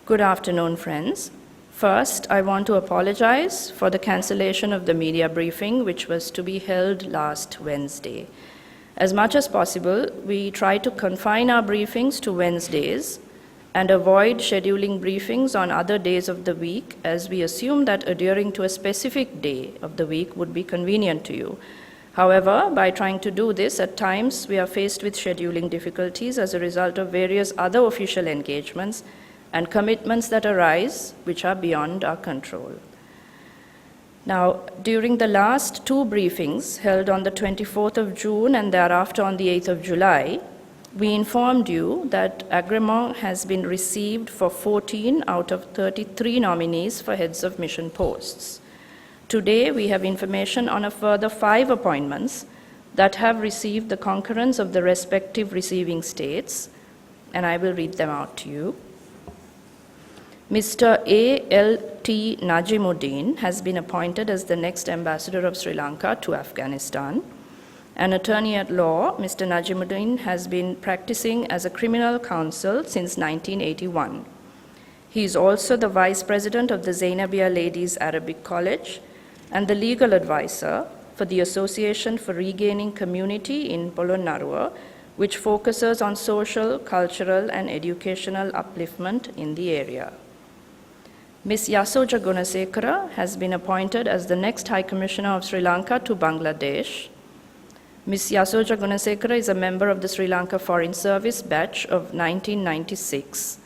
Good afternoon, friends. First, I want to apologize for the cancellation of the media briefing, which was to be held last Wednesday. As much as possible, we try to confine our briefings to Wednesdays and avoid scheduling briefings on other days of the week, as we assume that adhering to a specific day of the week would be convenient to you. However, by trying to do this, at times we are faced with scheduling difficulties as a result of various other official engagements and commitments that arise which are beyond our control. Now, during the last two briefings held on the 24th of June and thereafter on the 8th of July, we informed you that agreement has been received for 14 out of 33 nominees for heads of mission posts. Today, we have information on a further 5 appointments that have received the concurrence of the respective receiving states, and I will read them out to you. Mr. A.L.T. Najimuddin has been appointed as the next ambassador of Sri Lanka to Afghanistan. An attorney at law, Mr. Najimuddin has been practicing as a criminal counsel since 1981. He is also the vice president of the Zainabia Ladies Arabic College and the legal advisor for the Association for Regaining Community in Polonnaruwa, which focuses on social, cultural, and educational upliftment in the area. Ms. Yasoja Gunasekara has been appointed as the next High Commissioner of Sri Lanka to Bangladesh. Ms. Yasoja Gunasekara is a member of the Sri Lanka Foreign Service batch of 1996.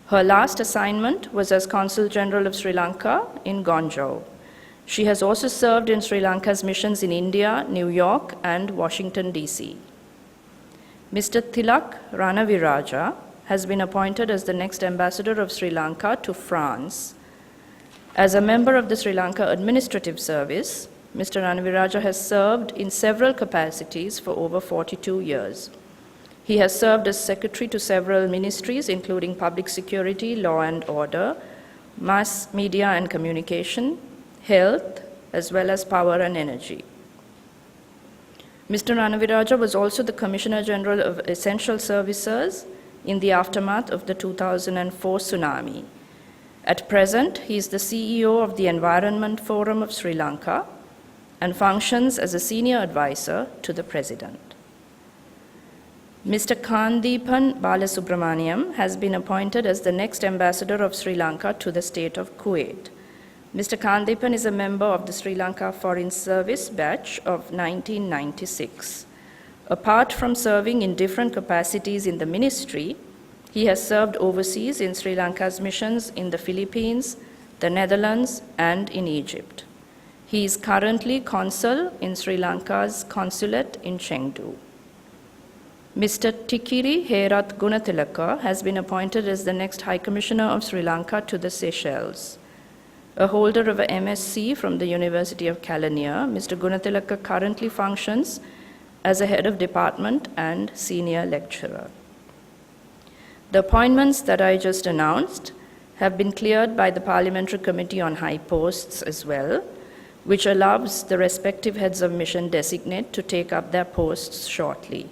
Her last assignment was as Consul General of Sri Lanka in Gonjau. She has also served in Sri Lanka's missions in India, New York, and Washington, D.C. Mr. Tilak Ranaviraja has been appointed as the next ambassador of Sri Lanka to France. As a member of the Sri Lanka Administrative Service, Mr. Ranaviraja has served in several capacities for over 42 years. He has served as secretary to several ministries, including public security, law and order, mass media and communication, health, as well as power and energy. Mr. Ranaviraja was also the Commissioner General of Essential Services in the aftermath of the 2004 tsunami. At present, he is the CEO of the Environment Forum of Sri Lanka and functions as a senior advisor to the President. Mr. Kandeepan Balasubramaniam has been appointed as the next ambassador of Sri Lanka to the state of Kuwait. Mr. Kandeepan is a member of the Sri Lanka Foreign Service batch of 1996. Apart from serving in different capacities in the ministry, he has served overseas in Sri Lanka's missions in the Philippines, the Netherlands, and in Egypt. He is currently consul in Sri Lanka's consulate in Chengdu. Mr. Tikiri Herath Gunatilaka has been appointed as the next High Commissioner of Sri Lanka to the Seychelles. A holder of a MSc from the University of Kelaniya, Mr. Gunatilaka currently functions as a head of department and senior lecturer. The appointments that I just announced have been cleared by the Parliamentary Committee on High Posts as well, which allows the respective heads of mission designate to take up their posts shortly.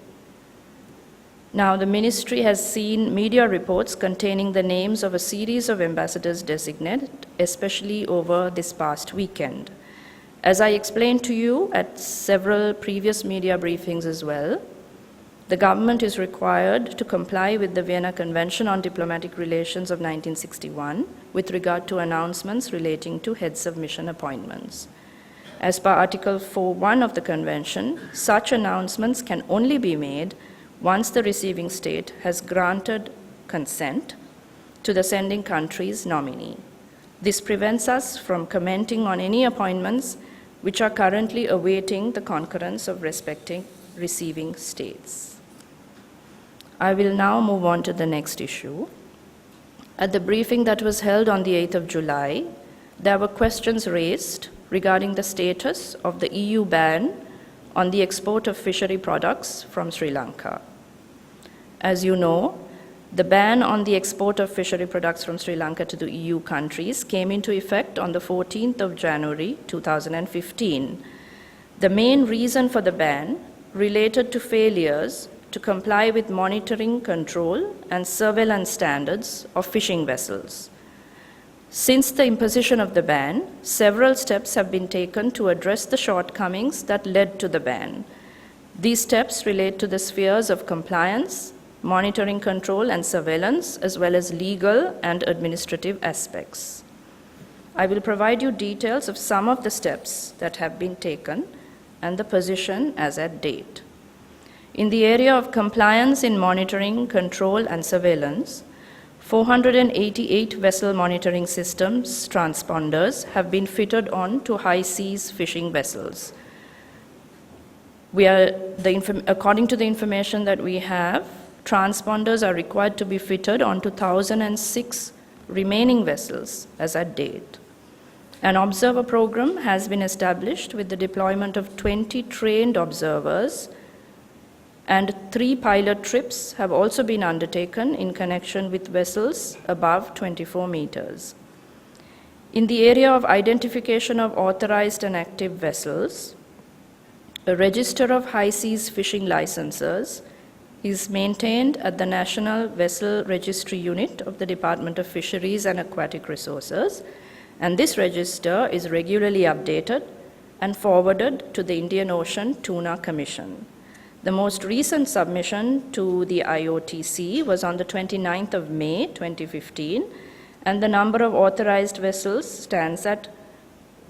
Now, the ministry has seen media reports containing the names of a series of ambassadors designate, especially over this past weekend. As I explained to you at several previous media briefings as well, the government is required to comply with the Vienna Convention on Diplomatic Relations of 1961 with regard to announcements relating to heads of mission appointments. As per Article 4.1 of the Convention, such announcements can only be made once the receiving state has granted consent to the sending country's nominee. This prevents us from commenting on any appointments which are currently awaiting the concurrence of respective receiving states. I will now move on to the next issue. At the briefing that was held on the 8th of July, there were questions raised regarding the status of the EU ban on the export of fishery products from Sri Lanka. As you know, the ban on the export of fishery products from Sri Lanka to the EU countries came into effect on the 14th of January 2015. The main reason for the ban related to failures to comply with monitoring, control, and surveillance standards of fishing vessels. Since the imposition of the ban, several steps have been taken to address the shortcomings that led to the ban. These steps relate to the spheres of compliance, monitoring, control, and surveillance, as well as legal and administrative aspects. I will provide you details of some of the steps that have been taken and the position as at date. In the area of compliance in monitoring, control, and surveillance, 488 vessel monitoring systems, transponders, have been fitted on to high seas fishing vessels. According to the information that we have, transponders are required to be fitted onto 1,006 remaining vessels as at date. An observer program has been established with the deployment of 20 trained observers, and 3 pilot trips have also been undertaken in connection with vessels above 24 meters. In the area of identification of authorized and active vessels, a register of high seas fishing licenses is maintained at the National Vessel Registry Unit of the Department of Fisheries and Aquatic Resources, and this register is regularly updated and forwarded to the Indian Ocean Tuna Commission. The most recent submission to the IOTC was on the 29th of May 2015, and the number of authorized vessels stands at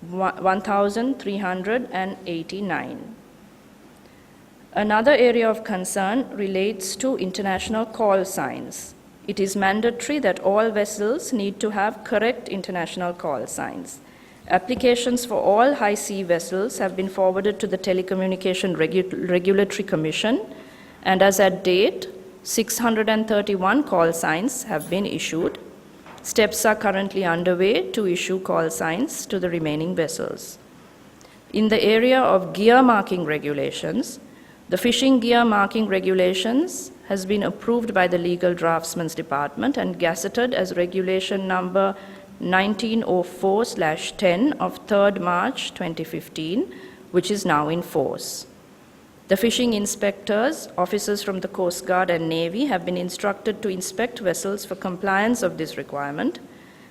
1,389. Another area of concern relates to international call signs. It is mandatory that all vessels need to have correct international call signs. Applications for all high sea vessels have been forwarded to the Telecommunication Regulatory Commission, and as at date, 631 call signs have been issued. Steps are currently underway to issue call signs to the remaining vessels. In the area of gear marking regulations, the Fishing Gear Marking Regulations has been approved by the Legal Draftsman's Department and gazetted as Regulation number 1904/10 of 3rd March 2015, which is now in force. The fishing inspectors, officers from the Coast Guard and Navy, have been instructed to inspect vessels for compliance of this requirement,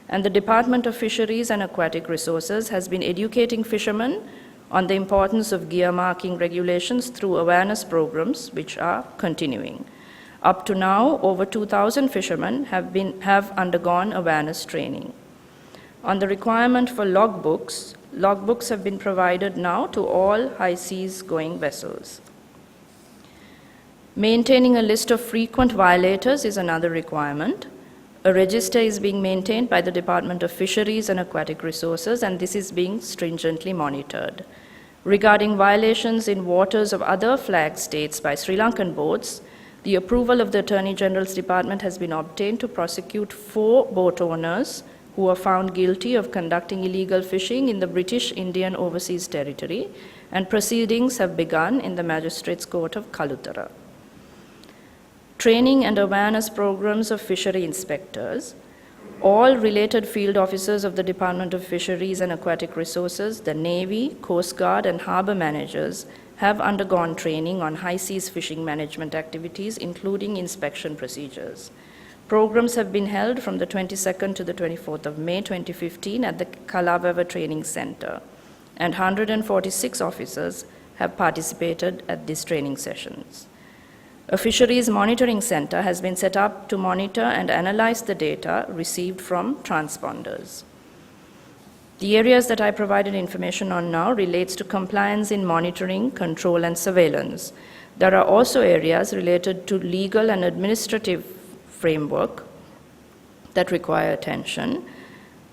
and the Department of Fisheries and Aquatic Resources has been educating fishermen on the importance of gear marking regulations through awareness programs, which are continuing. Up to now, over 2,000 fishermen have undergone awareness training. On the requirement for logbooks have been provided now to all high seas going vessels. Maintaining a list of frequent violators is another requirement. A register is being maintained by the Department of Fisheries and Aquatic Resources, and this is being stringently monitored. Regarding violations in waters of other flag states by Sri Lankan boats, the approval of the Attorney General's Department has been obtained to prosecute 4 boat owners who were found guilty of conducting illegal fishing in the British Indian Overseas Territory, and proceedings have begun in the Magistrates Court of Kalutara. Training and awareness programs of fishery inspectors. All related field officers of the Department of Fisheries and Aquatic Resources, the Navy, Coast Guard, and harbor managers have undergone training on high seas fishing management activities, including inspection procedures. Programs have been held from the 22nd to the 24th of May 2015 at the Kalabava Training Center, and 146 officers have participated at these training sessions. A fisheries monitoring center has been set up to monitor and analyze the data received from transponders. The areas that I provided information on now relates to compliance in monitoring, control, and surveillance. There are also areas related to legal and administrative framework that require attention.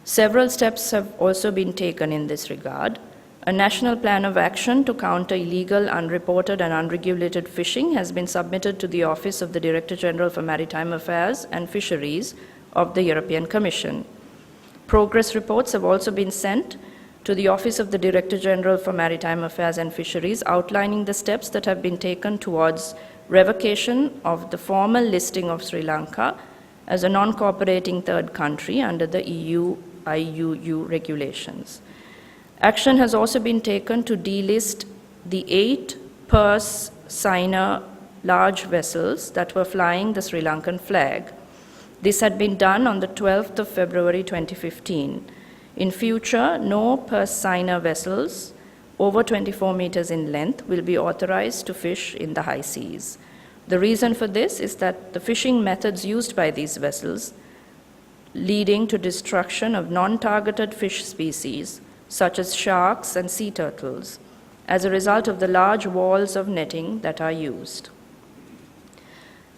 Several steps have also been taken in this regard. A national plan of action to counter illegal, unreported, and unregulated fishing has been submitted to the Office of the Director General for Maritime Affairs and Fisheries of the European Commission. Progress reports have also been sent to the Office of the Director General for Maritime Affairs and Fisheries, outlining the steps that have been taken towards revocation of the formal listing of Sri Lanka as a non-cooperating third country under the EU-IUU regulations. Action has also been taken to delist the 8 purse, seiner, large vessels that were flying the Sri Lankan flag. This had been done on the 12th of February 2015. In future, no seiner vessels over 24 meters in length will be authorized to fish in the high seas. The reason for this is that the fishing methods used by these vessels leading to destruction of non-targeted fish species such as sharks and sea turtles as a result of the large walls of netting that are used.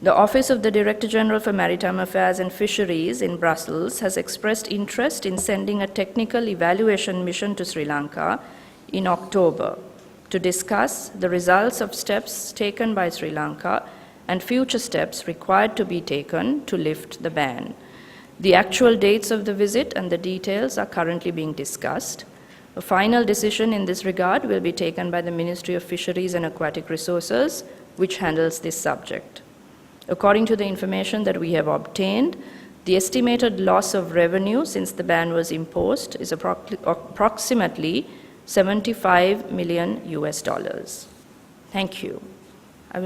The Office of the Director General for Maritime Affairs and Fisheries in Brussels has expressed interest in sending a technical evaluation mission to Sri Lanka in October to discuss the results of steps taken by Sri Lanka and future steps required to be taken to lift the ban. The actual dates of the visit and the details are currently being discussed. A final decision in this regard will be taken by the Ministry of Fisheries and Aquatic Resources, which handles this subject. According to the information that we have obtained, the estimated loss of revenue since the ban was imposed is approximately $75 million. Thank you.